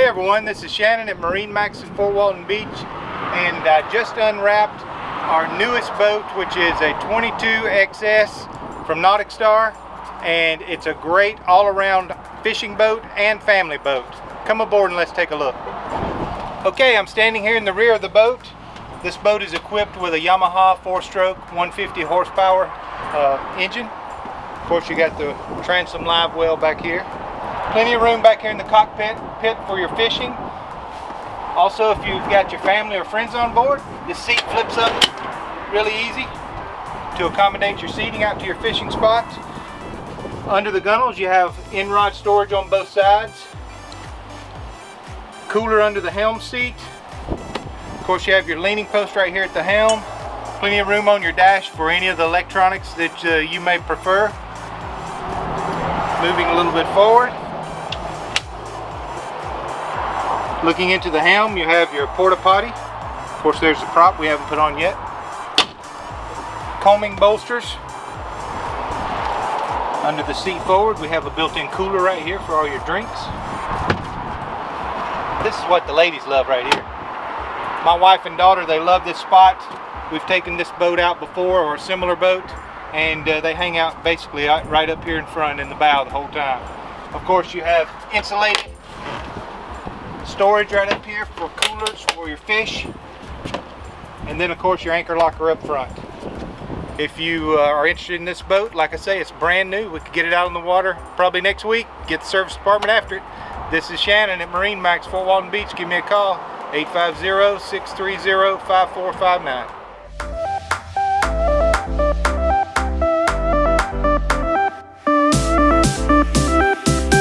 Hey everyone, this is Shannon at MarineMax in Fort Walton Beach, and I just unwrapped our newest boat, which is a 22XS from NauticStar, and it's a great all-around fishing boat and family boat. Come aboard and let's take a look. Okay, I'm standing here in the rear of the boat. This boat is equipped with a Yamaha 4-stroke 150 horsepower engine. Of course, you got the transom live well back here. Plenty of room back here in the cockpit for your fishing. Also, if you've got your family or friends on board, this seat flips up really easy to accommodate your seating out to your fishing spots. Under the gunnels, you have in-rod storage on both sides. Cooler under the helm seat. Of course, you have your leaning post right here at the helm. Plenty of room on your dash for any of the electronics that you may prefer. Moving a little bit forward. Looking into the helm, you have your porta potty. Of course, there's the prop we haven't put on yet. Combing bolsters. Under the seat forward, we have a built-in cooler right here for all your drinks. This is what the ladies love right here. My wife and daughter, they love this spot. We've taken this boat out before, or a similar boat, and they hang out basically right up here in front in the bow the whole time. Of course, you have insulated storage right up here for coolers for your fish, and then of course your anchor locker up front. If you are interested in this boat, like I say, it's brand new. We could get it out on the water probably next week, get the service department after it. This is Shannon at MarineMax, Fort Walton Beach. Give me a call, 850-630-5459.